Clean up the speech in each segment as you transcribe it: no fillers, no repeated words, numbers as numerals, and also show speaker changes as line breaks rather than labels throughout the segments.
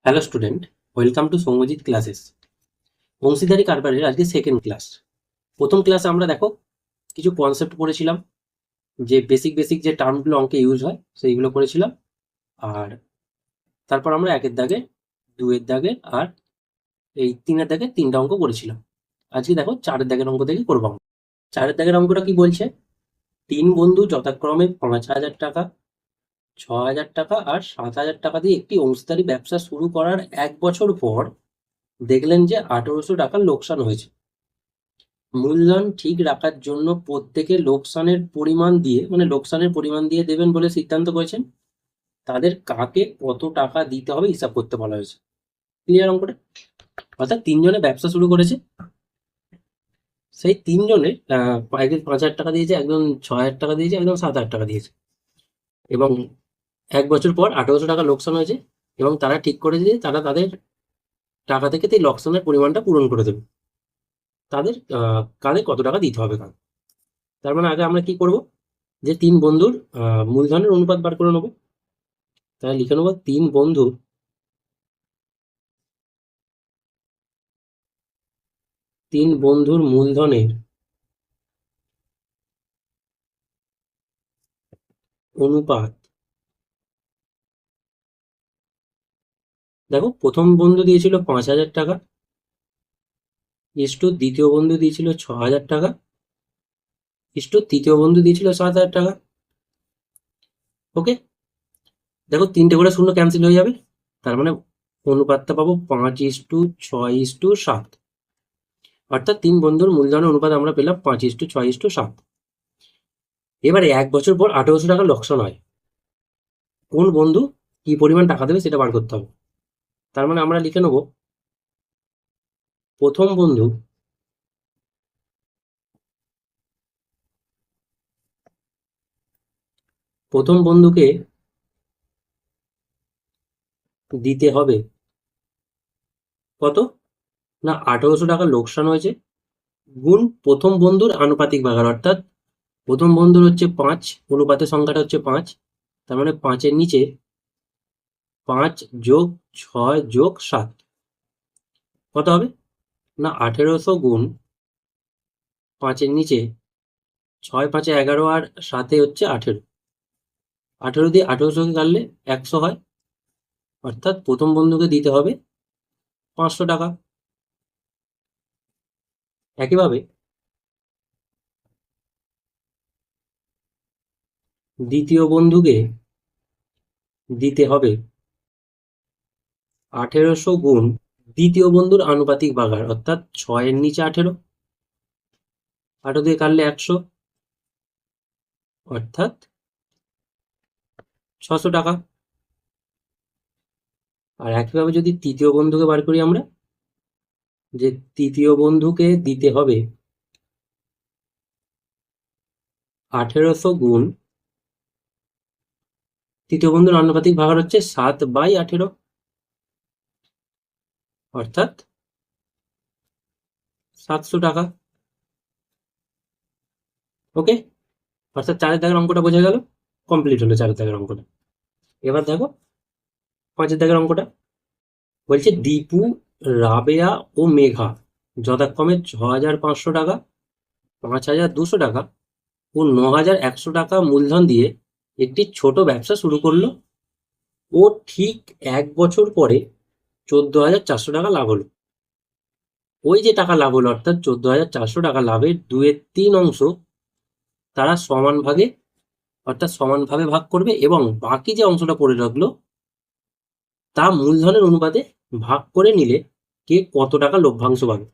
Hello student, welcome to Soumyajit classes. অংশীদারি কারবারের আজকে সেকেন্ড ক্লাস। প্রথম ক্লাসে আমরা দেখো কিছু কনসেপ্ট পড়েছিলাম, যে বেসিক বেসিক যে টার্মগুলো অঙ্কে ইউজ হয় সেইগুলো করেছিলাম। আর তারপর আমরা একের দাগে, দুয়ের দাগে আর এই তিনের দাগে তিনটা অঙ্ক করেছিলাম। আজকে দেখো চারের দাগের অঙ্ক থেকে করবো আমরা। চারের দাগের অঙ্কটা কি বলছে? তিন বন্ধু যথাক্রমে 5,000 টাকা, 6,000 টাকা আর 7,000 টাকা দিয়ে একটি অংশীদারি ব্যবসা শুরু করার 1 বছর পর দেখলেন যে 1,800 টাকার লোকসান হয়েছে। মূলধন ঠিক রাখার জন্য প্রত্যেকে লোকসানের পরিমাণ দিয়ে দেবেন বলে সিদ্ধান্ত করেছেন। তাদের কাকে কত টাকা দিতে হবে হিসাব করতে বলা হয়েছে। ক্লিয়ার অঙ্কটা? অর্থাৎ তিনজনে ব্যবসা শুরু করেছে, সেই তিনজনে একজন 5,000 টাকা দিয়েছে, একজন 6,000 টাকা দিয়েছে, একজন 7,000 টাকা দিয়েছে, এবং 1 বছর পর 1,800 টাকা লোকসান হয়েছে। এবং তারা ঠিক করেছে যে তারা তাদের টাকা থেকে সেই লোকসানের পরিমাণটা পূরণ করে দেবে। তাদের কাদের কত টাকা দিতে হবে কাকে। তার মানে আগে আমরা কি করব, যে তিন বন্ধুর মূলধনের অনুপাত বার করে নেবো। তাহলে লিখে নেবো তিন বন্ধুর মূলধনের অনুপাত। দেখো, প্রথম বন্ধু দিয়েছিল 5,000 টাকা, ইস্টু দ্বিতীয় বন্ধু দিয়েছিল 6,000 টাকা, ইস্টু তৃতীয় বন্ধু দিয়েছিল 7,000 টাকা। ওকে, দেখো তিনটে করে শূন্য ক্যান্সেল হয়ে যাবে, তার মানে অনুপাতটা পাবো 5:6:7। অর্থাৎ তিন বন্ধুর মূলধনের অনুপাত আমরা পেলাম 5:6:7। এবারে 1 বছর পর 1,800 টাকা লোকসান হয়, কোন বন্ধু কি পরিমাণ টাকা দেবে সেটা বার করতে হবে। তার মানে আমরা লিখে নেব, প্রথম বন্ধু প্রথম বন্ধুকে দিতে হবে কত, না 1,800 টাকা লোকসান হয়েছে, গুণ প্রথম বন্ধুর আনুপাতিক ভাগার। অর্থাৎ প্রথম বন্ধুর হচ্ছে 5, অনুপাতের সংখ্যাটা হচ্ছে 5, তার মানে 5-এর নিচে 5+6+7 কত হবে, না 1,800 গুণ 5-এর নিচে 6 5 11 আর 7 হচ্ছে 18। 18 দিয়ে 1,800কে কাটলে 100 হয়। অর্থাৎ প্রথম বন্ধুকে দিতে হবে 500 টাকা। একইভাবে দ্বিতীয় বন্ধুকে দিতে হবে 1,800 গুণ দ্বিতীয় বন্ধুর আনুপাতিক ভাগার, অর্থাৎ 6-এর নিচে 18, 18 দিয়ে কাটলে 100, অর্থাৎ 600 টাকা। আর একইভাবে যদি তৃতীয় বন্ধুকে বার করি আমরা, যে তৃতীয় বন্ধুকে দিতে হবে 1,800 গুণ তৃতীয় বন্ধুর আনুপাতিক ভাগার হচ্ছে 7/18, অর্থাৎ 700 টাকা। ওকে, অর্থাৎ চারের দাগের অঙ্কটা বোঝা গেল, কমপ্লিট হলো চারের দাগের অঙ্কটা। এবার দেখো পাঁচের দাগের অঙ্কটা। বলছে দীপু, রাবেয়া ও মেঘা যথাক্রমে 6,500 টাকা, 5,200 টাকা ও 9,100 টাকা মূলধন দিয়ে একটি ছোট ব্যবসা শুরু করলো। ও ঠিক 1 বছর পরে 14,400 টাকা লাভ হলো। ওই যে টাকা লাভ হলো, অর্থাৎ 14,400 টাকা লাভের 2/3 অংশ তারা সমান ভাগে, অর্থাৎ সমানভাবে ভাগ করবে, এবং বাকি যে অংশটা পড়ে রাখলো তা মূলধনের অনুপাতে ভাগ করে নিলে কে কত টাকা লভ্যাংশ পাবে।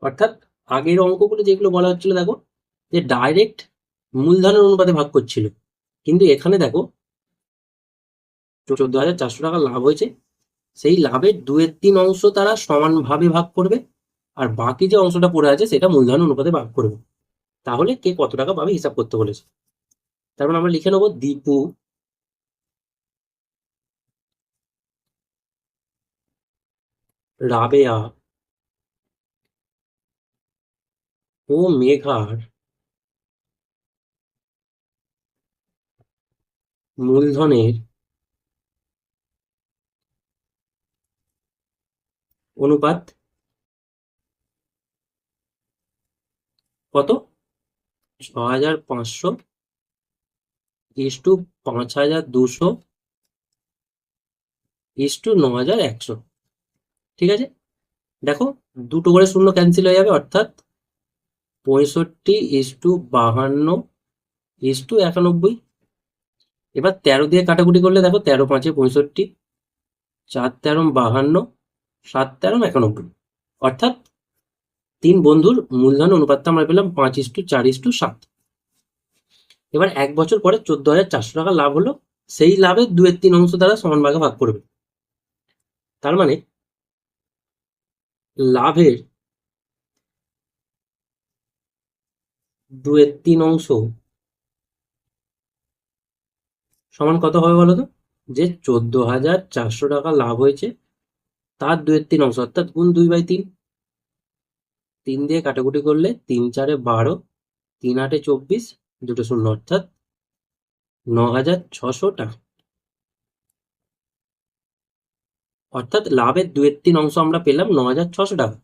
অর্থাৎ আগের অঙ্কগুলো যেগুলো বলা হচ্ছিল, দেখো যে ডাইরেক্ট মূলধনের অনুপাতে ভাগ করছিল, কিন্তু এখানে দেখো 14,400 টাকা লাভ হয়েছে, সেই লাভের 2/3 অংশ তারা সমানভাবে ভাগ করবে, আর বাকি যে অংশটা পড়ে আছে সেটা মূলধন অনুপাতে ভাগ করবে। তাহলে কে কত টাকা পাবে হিসাব করতে বলেছে। তারপর আমরা লিখে নেবো দীপু, রাবেয়া ও মেঘার মূলধনের অনুপাত কত? 6500 ইস্টু 5200 ইস্টু 9100। ঠিক আছে, দেখো দুটো করে শূন্য ক্যান্সেল হয়ে যাবে, অর্থাৎ 65:52:91। এবার 13 দিয়ে কাটাকুটি করলে দেখো 13 5 65, 4 13 52, 7 13 91, অর্থাৎ তিন বন্ধুর মূলধন অনুপাতটা আমরা পেলাম 5:4:7। এবার 1 বছর পরে 14,400 টাকা লাভ হলো, সেই লাভের 2/3 অংশ দ্বারা সমান ভাগে ভাগ করবে। তার মানে লাভের 2/3 অংশ সমান কত হবে বলো তো? যে 14,400 টাকা লাভ হয়েছে তার 2/3 অংশ, অর্থাৎ গুণ 2/3। 3 দিয়ে কাটাকুটি করলে 3 4 12, 3 8 24, দুটো শূন্য, অর্থাৎ 9,600 টাকা। অর্থাৎ লাভের 2/3 অংশ আমরা পেলাম 9,600 টাকা।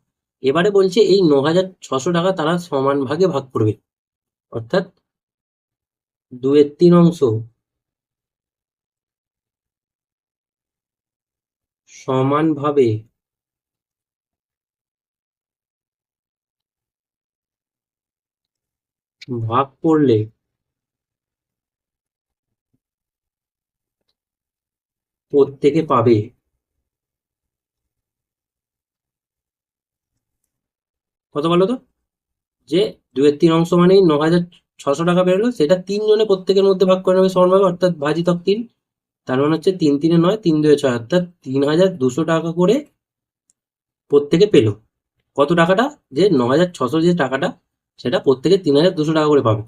এবারে বলছে এই 9,600 টাকা তারা সমান ভাগে ভাগ করবে, অর্থাৎ 2/3 অংশ সমানভাবে ভাগ করলে প্রত্যেকে পাবে কত বলো তো? যে 2/3 অংশ মানেই 9,600 টাকা বেরোলো, সেটা 3 জনে প্রত্যেকের মধ্যে ভাগ করে নেবে সমানভাবে, অর্থাৎ ভাজিতক 3। তার মানে হচ্ছে 3 3 9, 3 2 6, অর্থাৎ 3,200 টাকা করে প্রত্যেকে পেলো। কত টাকাটা? যে 9,600 যে টাকাটা, সেটা প্রত্যেকে 3,200 টাকা করে পাবে।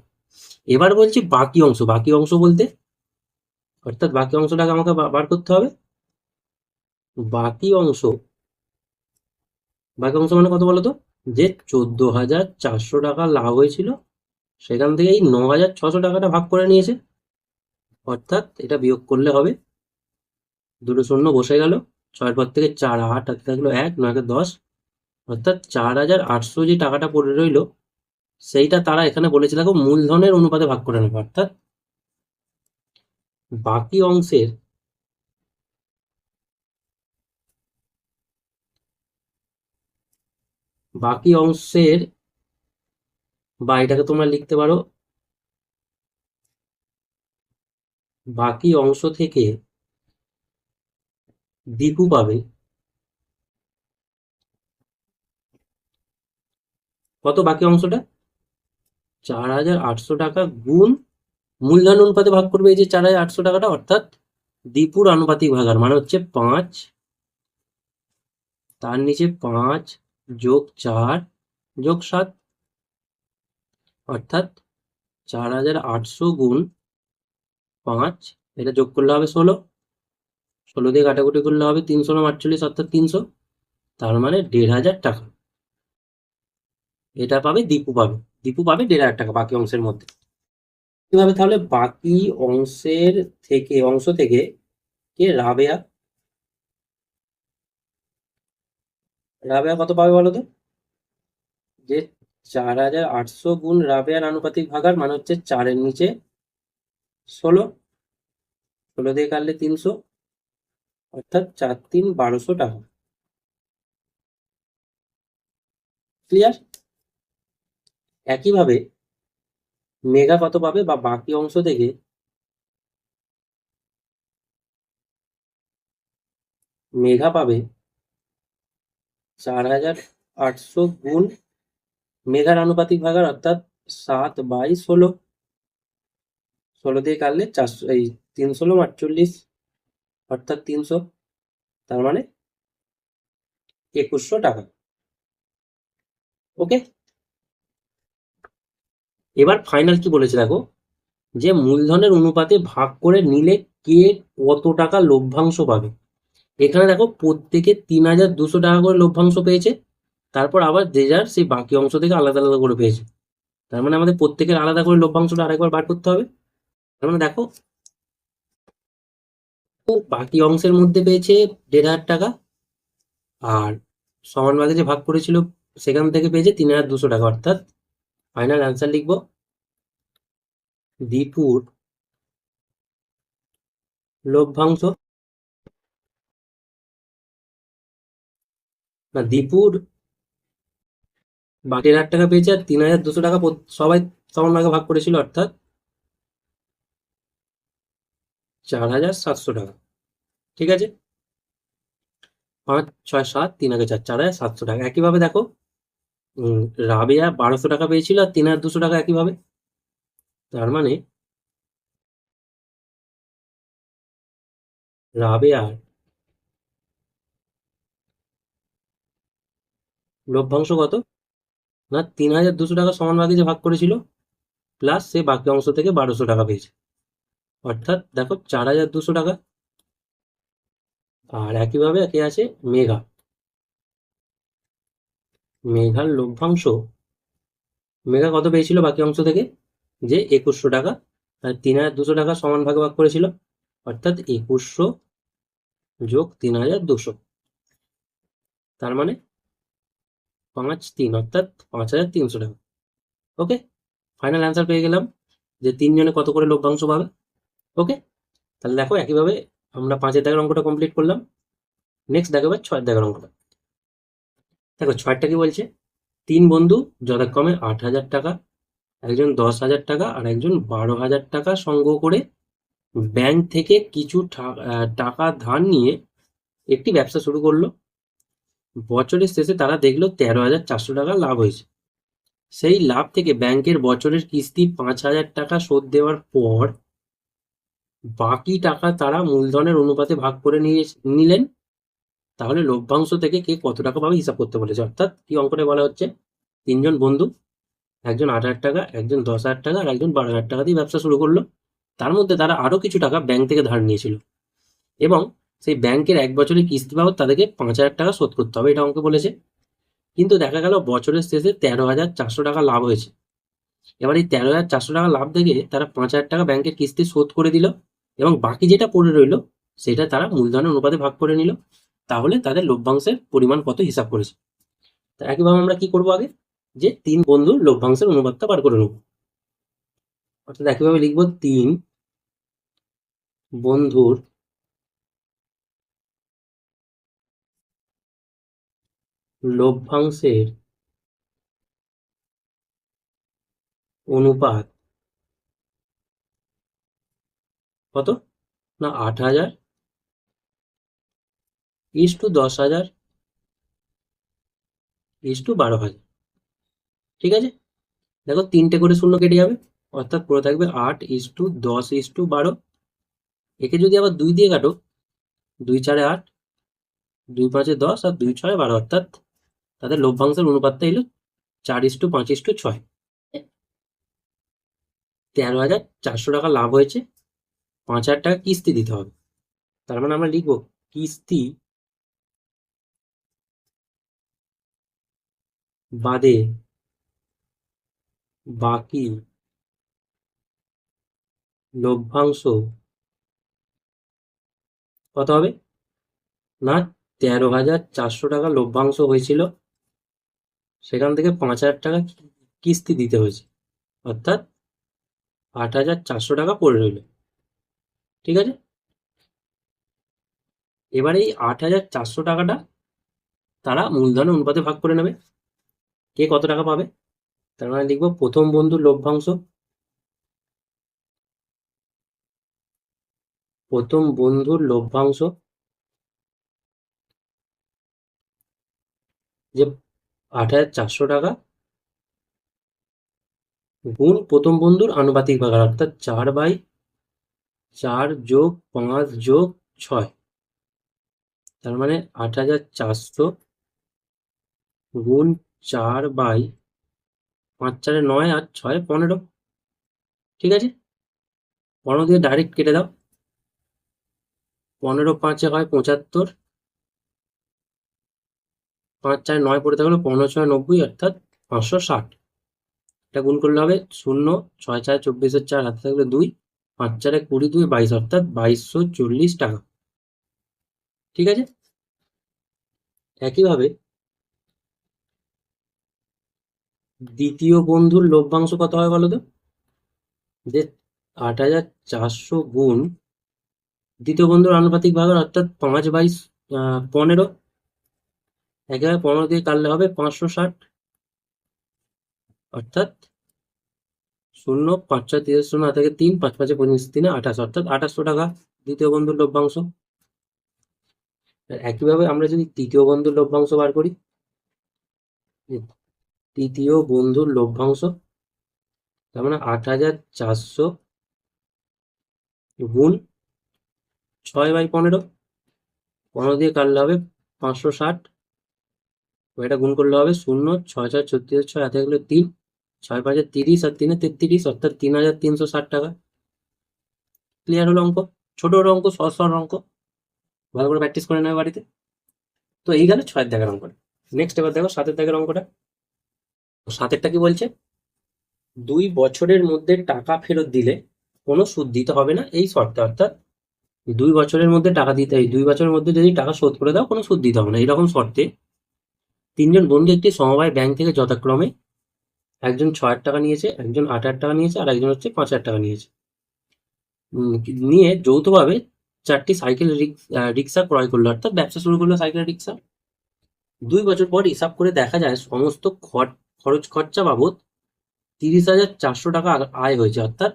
এবার বলছি বাকি অংশ। বাকি অংশ বলতে অর্থাৎ বাকি অংশটাকে আমাকে বার করতে হবে। বাকি অংশ, বাকি অংশ মানে কত বলো তো? যে 14,400 টাকা লাভ হয়েছিল, সেখান থেকে এই 9,600 টাকাটা ভাগ করে নিয়েছে, অর্থাৎ এটা বিয়োগ করলে হবে, দুটো শূন্য বসে গেল, 6 পর থেকে 4 8 হাতে থাকলো 1, 9 10, অর্থাৎ 4,800 যে টাকাটা পড়ে রইলো, সেইটা তারা এখানে বলেছে দেখো মূলধনের অনুপাতে ভাগ করে নেবে, অর্থাৎ বাকি অংশের বাকি অংশের বা এটাকে তোমরা লিখতে পারো বাকি অংশ থেকে দীপু পাবে কত? বাকি অংশটা 4,800 টাকা গুণ মূলধন অনুপাতে ভাগ করবে এই যে 4,800 টাকাটা, অর্থাৎ দীপুর আনুপাতিক ভাগার মানে হচ্ছে 5, তার নিচে 5 যোগ 4 যোগ 7, অর্থাৎ 4,800 গুণ 5, এটা যোগ করলে হবে 16, 16 দিয়ে কাটাকুটি করলে হবে 300 48, অর্থাৎ 300। তার মানে 1,500 টাকা এটা পাবে দীপু পাবে। দীপু পাবে 1,500 টাকা বাকি অংশের মধ্যে। কিভাবে তাহলে? বাকি অংশ থেকে কে? রাবেয়া। রাবেয়া কত পাবে বলো তো? যে 4,800 গুণ রাবেয়ার আনুপাতিক ভাগার মানে হচ্ছে 4 এর নিচে 16, 16 দিয়ে কাটলে 300, অর্থাৎ 4 3 1200 টাকা। ক্লিয়ার? একইভাবে মেঘা কত পাবে, বা বাকি অংশ থেকে মেঘা পাবে 4,800 গুণ মেঘার আনুপাতিক ভাগার, অর্থাৎ 7/16, 16 দিয়ে কাটলে 400, এই 3 16 48, অর্থাৎ 300, তার মানে 2,100 টাকা। ওকে, এবার ফাইনাল কি বলেছে দেখো, যে মূলধনের অনুপাতে ভাগ করে নিলে কে কত টাকা লভ্যাংশ পাবে। এখানে দেখো প্রত্যেকে 3,200 টাকা করে লভ্যাংশ পেয়েছে, তারপর আবার যে যার সেই বাকি অংশ থেকে আলাদা আলাদা করে পেয়েছে। তার মানে আমাদের প্রত্যেকের আলাদা করে লভ্যাংশটা আরেকবার বার করতে হবে। তার মানে দেখো বাকি অংশের মধ্যে পেয়েছে 1,500 টাকা, আর সমান ভাগে যে ভাগ করেছিল সেখান থেকে পেয়েছে ৩,২০০ টাকা, অর্থাৎ ফাইনাল অ্যান্সার লিখবো দীপুর লভ্যাংশ, না দীপুর ১,৫০০ টাকা পেয়েছে আর ৩,২০০ টাকা সবাই সমান ভাগে ভাগ করেছিল, অর্থাৎ ৪,৭০০ টাকা। ঠিক আছে, ৫, ৬, ৭, ৩ আগে ৪, ৪,৭০০ টাকা। একইভাবে দেখো রাবেয়া ১,২০০ টাকা পেয়েছিল আর ৩,২০০ টাকা একইভাবে। তার মানে রাবেয়ার লভ্যাংশ কত? না ৩,২০০ টাকা সমান ভাগে যে ভাগ করেছিল প্লাস সে বাকি অংশ থেকে ১,২০০ টাকা পেয়েছে, অর্থাৎ দেখো ৪,২০০ টাকা। আর একইভাবে একে আছে মেঘা, মেঘার লভ্যাংশ, মেঘা কত পেয়েছিল বাকি অংশ থেকে? যে ২১০০ টাকা, আর ৩,২০০ টাকা সমান ভাগে ভাগ করেছিল, অর্থাৎ ২১০০ যোগ ৩,২০০, তার মানে ৫,৩, অর্থাৎ ৫,৩০০ টাকা। ওকে, ফাইনাল অ্যান্সার পেয়ে গেলাম যে তিনজনে কত করে লভ্যাংশ পাবে। ওকে, তাহলে দেখো একইভাবে আমরা ৫-এর দাগের অঙ্কটা কমপ্লিট করলাম। নেক্সট দেখো এবার ৬-এর দাগের অঙ্কটা। দেখো ৬টা কি বলছে, ৩ বন্ধু যথাক্রমে ৮,০০০ টাকা, একজন ১০,০০০ টাকা আর একজন ১২,০০০ টাকা সংগ্রহ করে ব্যাংক থেকে কিছু টাকা ধার নিয়ে একটি ব্যবসা শুরু করলো। বছরের শেষে তারা দেখলো ১৩,৪০০ টাকা লাভ হয়েছে। সেই লাভ থেকে ব্যাংকের বছরের কিস্তি ৫,০০০ টাকা শোধ দেওয়ার পর বাকি টাকা তারা মূলধনের অনুপাতে ভাগ করে নিলেন। তাহলে লভ্যাংশ থেকে কে কত টাকা পাবে হিসাব করতে বলেছে। অর্থাৎ কি অঙ্কটা বলা হচ্ছে, তিনজন বন্ধু, একজন ৮,০০০ টাকা, একজন ১০,০০০ টাকা আর একজন ১২,০০০ টাকা দিয়ে ব্যবসা শুরু করলো। তার মধ্যে তারা আরো কিছু টাকা ব্যাংক থেকে ধার নিয়েছিল এবং সেই ব্যাংকের ১ বছরের কিস্তি বাবদ তাদেরকে ৫,০০০ টাকা শোধ করতে হবে, এটা অঙ্কে বলেছে। কিন্তু দেখা গেল বছরের শেষে ১৩,৪০০ টাকা লাভ হয়েছে। এবার এই ১৩,৪০০ টাকা লাভ থেকে তারা ৫,০০০ টাকা ব্যাংকের কিস্তি শোধ করে দিল এবং বাকি যেটা পড়ে রইল সেটা তারা মূলধনের অনুপাতে ভাগ করে নিল। তাহলে তাদের লভ্যাংশের পরিমাণ কত হিসাব করেছে। তা একইভাবে আমরা কি করব, আগে যে ৩ বন্ধুর লভ্যাংশের অনুপাতটা বার করে নেব। অর্থাৎ একইভাবে লিখব ৩ বন্ধুর লভ্যাংশের অনুপাত কত? না ৮,০০০ ইস্টু ১০,০০০ ইস্টু ১২,০০০। ঠিক আছে, দেখো ৩টে করে শূন্য কেটে যাবে, অর্থাৎ পড়ে থাকবে ৮:১০:১২। একে যদি আবার ২ দিয়ে কাটো, ২-৪ ৮, ২-৫ ১০ আর ২-৬ ১২, অর্থাৎ তাদের লভ্যাংশের অনুপাতটা এলো ৪:৫:৬। ১৩,৪০০ টাকা লাভ হয়েছে, ৫,০০০ টাকা কিস্তি দিতে হবে। তার মানে আমরা লিখবো কিস্তি বাদে বাকি লভ্যাংশ কত হবে? না ১৩,৪০০ টাকা লভ্যাংশ হয়েছিল, সেখান থেকে ৫,০০০ টাকা কিস্তি দিতে হয়েছে, অর্থাৎ ৮,৪০০ টাকা পড়ে রইল। ঠিক আছে, এবার এই ৮,৪০০ টাকাটা তারা মূলধনের অনুপাতে ভাগ করে নেবে, কে কত টাকা পাবে। তার মানে লিখবো প্রথম বন্ধুর লভ্যাংশ, প্রথম বন্ধুর লভ্যাংশ যে ৮,৪০০ টাকা গুণ প্রথম বন্ধুর আনুপাতিক ভাগার, অর্থাৎ ৪/৪ যোগ ৫ যোগ ৬, তার মানে ৮,৪০০ গুণ ৪/৫ ৪ ৯ আর ৬ ১৫। ঠিক আছে, ১৫ দিয়ে ডাইরেক্ট কেটে দাও, ১৫ হয় ৭৫, ৫ ৪ ৯ পড়ে থাকলো, ১৫ ৬ ৯০, অর্থাৎ ৫৬০। এটা গুণ করলে হবে ০, ৬ ৪ ২৪-এর ৪ হাতে থাকলে ২, ৫ ৪ ২০, ২ ২২, অর্থাৎ ২২৪০ টাকা। ঠিক আছে, একইভাবে দ্বিতীয় বন্ধুর লভ্যাংশ কত হয় বলো তো? যে 8,400 গুণ দ্বিতীয় বন্ধুর আনুপাতিক ভাগ, অর্থাৎ 5/15। একেবারে 15 দিয়ে কাটলে হবে 560, অর্থাৎ 0, 5 6 30 0 থেকে 3, 5 5 25 3 28, অর্থাৎ 2800 টাকা দ্বিতীয় বন্ধুর লভ্যাংশ। একইভাবে আমরা যদি তৃতীয় বন্ধুর লভ্যাংশ বার করি, তৃতীয় বন্ধুর লভ্যাংশ তার মানে 8,400 গুণ 6/15, 15 দিয়ে কাটলে হবে 560, এটা গুণ করলে হবে 0, 6 4 36 6, হাতে গেলে 3, 6 5 30 আর 3 33, অর্থাৎ 3,360 টাকা। ক্লিয়ার হলো অঙ্ক? ছোট ছোট অঙ্ক, সহজ সরল অঙ্ক, ভালো করে প্র্যাকটিস করে নেবে বাড়িতে। তো এই গেল 6 দাগের অঙ্কটা। নেক্সট এবার দেখো 7 দাগের অঙ্কটা। 7টা কি বলছে? 2 বছরের মধ্যে টাকা ফেরত দিলে কোনো সুদ দিতে হবে না এই শর্তে, অর্থাৎ 2 বছরের মধ্যে টাকা দিতে, এই 2 বছরের মধ্যে যদি টাকা শোধ করে দাও কোনো সুদ দিতে হবে না, এইরকম শর্তে 3জন বন্ধু একটি সমবায় ব্যাংক থেকে যথাক্রমে একজন 6,000 টাকা নিয়েছে, একজন 8,000 টাকা নিয়েছে, আর একজন হচ্ছে 5,000 টাকা নিয়েছে। নিয়ে যৌথভাবে 4টি সাইকেল রিক্সা ক্রয় করলো, অর্থাৎ ব্যবসা শুরু করলো সাইকেল রিক্সা। 2 বছর পর হিসাব করে দেখা যায় সমস্ত খরচ খরচা বাবদ 30,400 টাকা আয় হয়েছে, অর্থাৎ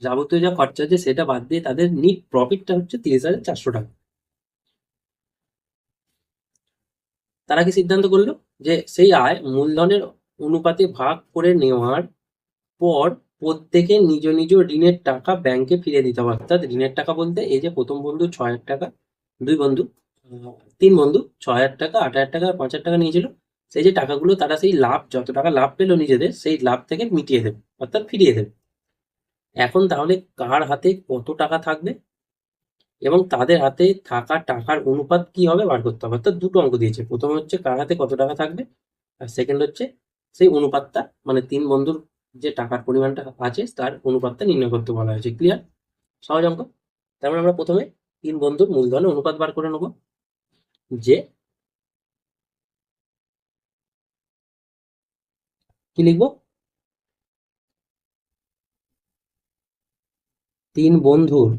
যাবতীয় যা খরচা আছে সেটা বাদ দিয়ে তাদের নিট প্রফিটটা হচ্ছে 30,400 টাকা। তারা কি সিদ্ধান্ত করলো? যে সেই আয় মূলধনের অনুপাতে ভাগ করে নেওয়ার পর প্রত্যেকে নিজ নিজ ঋণের টাকা ব্যাংকে ফিরে দিতে হবে। অর্থাৎ ঋণের টাকা বলতে এই যে প্রথম বন্ধু 6,000 টাকা, 2 বন্ধু 3 বন্ধু 6,000 টাকা, 8,000 টাকা আর 5,000 টাকা নিয়েছিল, সেই যে টাকাগুলো তারা সেই লাভ, যত টাকা লাভ পেলো নিজেদের, সেই লাভ থেকে মিটিয়ে দেবে, অর্থাৎ ফিরিয়ে দেবে। এখন তাহলে কার হাতে কত টাকা থাকবে এবং তাদের হাতে থাকা টাকার অনুপাত কি হবে বার করতে হবে। অর্থাৎ দুটো অঙ্ক দিয়েছে, প্রথম হচ্ছে কার হাতে কত টাকা থাকবে, আর সেকেন্ড হচ্ছে সেই অনুপাতটা, মানে 3 বন্ধুর যে টাকার পরিমাণটা আছে তার অনুপাতটা নির্ণয় করতে বলা হয়েছে। ক্লিয়ার? সহজ অঙ্ক। তারপরে আমরা প্রথমে 3 বন্ধুর মূলধনের অনুপাত বার করে নেব। যে কি লিখবো? 3 বন্ধুর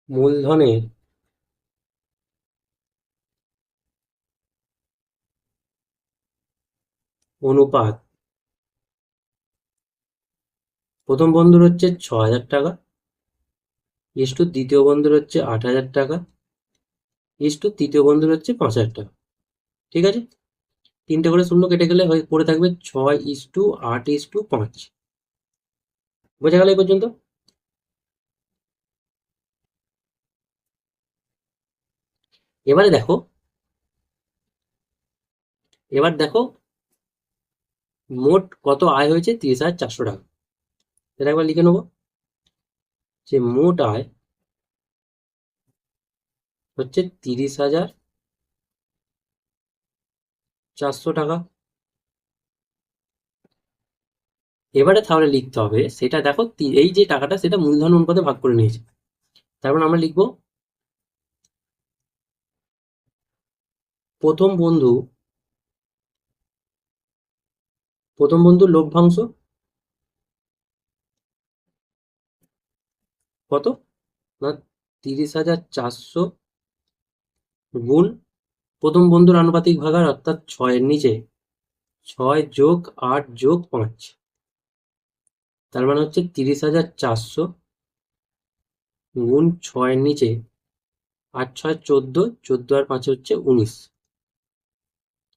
মূলধনের অনুপাত, প্রথম বন্ধুর হচ্ছে 6,000 টাকা, ইস্টু দ্বিতীয় বন্ধুর হচ্ছে 8,000 টাকা, ইস্টু তৃতীয় বন্ধুর হচ্ছে 5,000 টাকা। ঠিক আছে? 3টে করে শূন্য কেটে গেলে পড়ে থাকবে 6:8:5। বোঝা গেল এই পর্যন্ত? এবারে দেখো, এবার দেখো মোট কত আয় হয়েছে, 30,400 টাকা। এটা একবার লিখে নেবো যে মোট আয় হচ্ছে 30,400 টাকা। এবারে তাহলে লিখতে হবে সেটা, দেখো এই যে টাকাটা সেটা মূলধন অনুপাতে ভাগ করে নিয়েছে। তারপর আমরা লিখবো প্রথম বন্ধু, প্রথম বন্ধুর লভ্যাংশ কত না, 30,400 গুণ প্রথম বন্ধুর আনুপাতিক ভাগার, অর্থাৎ 6-এর নিচে 6 যোগ 8 যোগ 5, তার মানে হচ্ছে 30,400 গুণ 6-এর নিচে 8 6 14, 14 আর 5 হচ্ছে 19,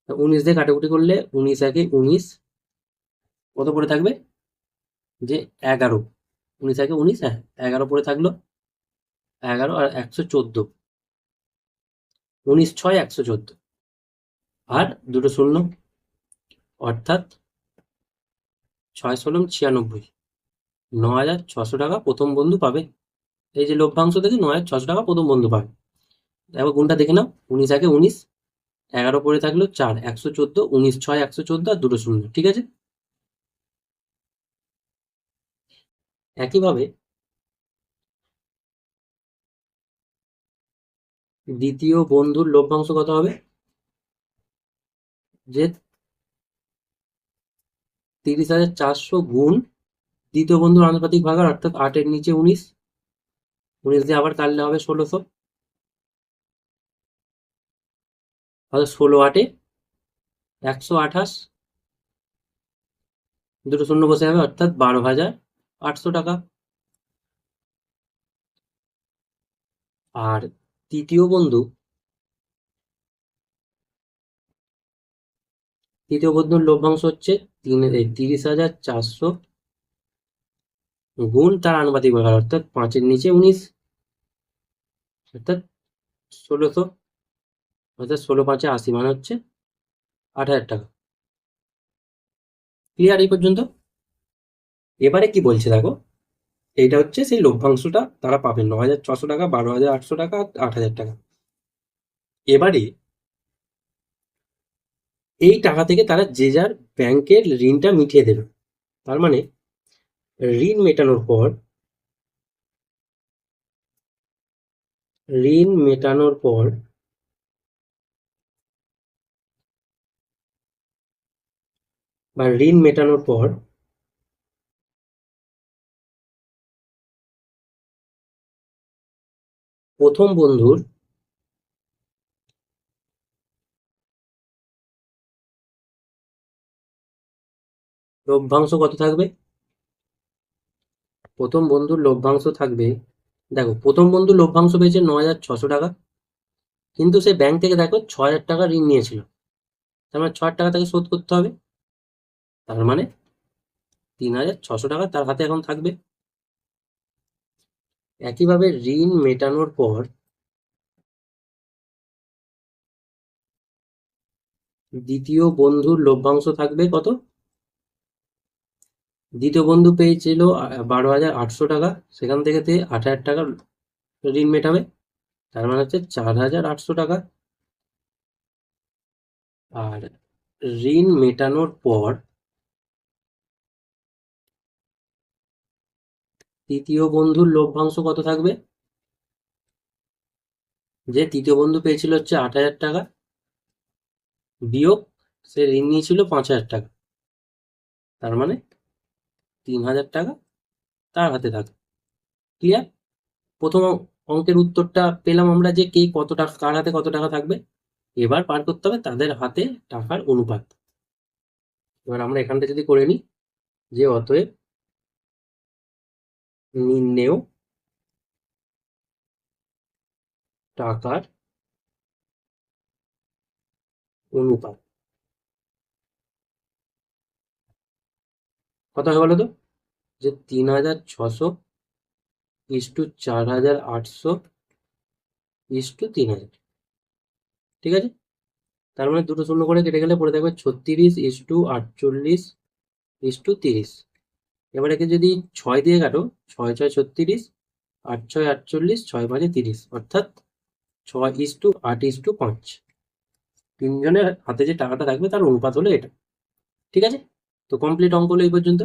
19 দিয়ে কাটাকুটি করলে 19 একে 19, কত পড়ে থাকবে যে 11, 19 একে 19, হ্যাঁ 11 পড়ে থাকলো, 11 আর 114, 19 6 114, আর দুটো শূন্য, অর্থাৎ 6 ষোলো 96, 9,600 টাকা প্রথম বন্ধু পাবে। এই যে লভ্যাংশ থেকে 9,600 টাকা প্রথম বন্ধু পাবে। এবার গুণটা দেখে নাও, 19 একে 19, 11 পড়ে থাকলো 4, 114, 19 6 114 আর দুটো শূন্য। ঠিক আছে? একইভাবে দ্বিতীয় বন্ধুর লভ্যাংশ কত হবে? যে 30,400 গুণ দ্বিতীয় বন্ধুর আনুপাতিক ভাগার, অর্থাৎ 8-এর নিচে 19, 19 দিয়ে আবার কাটলে হবে 1600, অর্থাৎ 16 8-এ 128, দুটো শূন্য বসে যাবে, অর্থাৎ 12,800 টাকা। আর তৃতীয় বন্ধুর লভ্যাংশ হচ্ছে 30,400 গুণ তার আনুপাতিক ভাগার, অর্থাৎ 5-এর নিচে 19, অর্থাৎ 1600, অর্থাৎ 16×5 80, মানে হচ্ছে 8,000 টাকা। ক্লিয়ার এই পর্যন্ত? এবারে কি বলছে দেখো, এইটা হচ্ছে সেই লভ্যাংশটা তারা পাবে 9,600 টাকা, 12,800 টাকা, 8,000 টাকা। এবারে এই টাকা থেকে তারা যে যার ব্যাংকের ঋণটা মিটিয়ে দেবে। তার মানে ঋণ মেটানোর পর ঋণ মেটানোর পর প্রথম বন্ধুর লভ্যাংশ কত থাকবে? প্রথম বন্ধুর লভ্যাংশ থাকবে, দেখো প্রথম বন্ধু লভ্যাংশ পেয়েছে 9,600 টাকা, কিন্তু সে ব্যাংক থেকে দেখো 6,000 টাকা ঋণ নিয়েছিল, তার মানে 6,000 টাকা তাকে শোধ করতে হবে। তার মানে 3,600 টাকা তার হাতে এখন থাকবে। একইভাবে ঋণ মেটানোর পর দ্বিতীয় বন্ধুর লভ্যাংশ থাকবে কত? দ্বিতীয় বন্ধু পেয়েছিল 12,800 টাকা, সেখান থেকে 8,000 টাকা ঋণ মেটাবে, তার মানে হচ্ছে 4,800 টাকা। আর ঋণ মেটানোর পর তৃতীয় বন্ধুর লভ্যাংশ কত থাকবে? যে তৃতীয় বন্ধু পেয়েছিল হচ্ছে 8,000 টাকা, বিয়োগ সে ঋণ নিয়েছিল 5,000 টাকা, তার মানে 3,000 টাকা তার হাতে থাকবে। ক্লিয়ার? প্রথম অঙ্কের উত্তরটা পেলাম আমরা যে কে কত টাকা, কার হাতে কত টাকা থাকবে। এবার পার করতে হবে তাদের হাতে টাকার অনুপাত। এবার আমরা এখানটা যদি করে নিই যে অতএব নিম্নেয় টাকার অনুপাত কত হবে বলো তো? যে 3,600 ইস্টু 4,800 ইস্টু 3,000, ঠিক আছে? তার মানে দুটো শূন্য করে কেটে গেলে পড়ে থাকবে 36 ইস্টু 48 ইস্টু 30। এবার একে যদি 6 দিয়ে কাটো, 6 6 36, 8 6 48, 6 5 30, অর্থাৎ 6:8:5। তিনজনের হাতে যে টাকাটা থাকবে তার অনুপাত হলো এটা। ঠিক আছে? তো কমপ্লিট অঙ্ক হলো এই পর্যন্ত।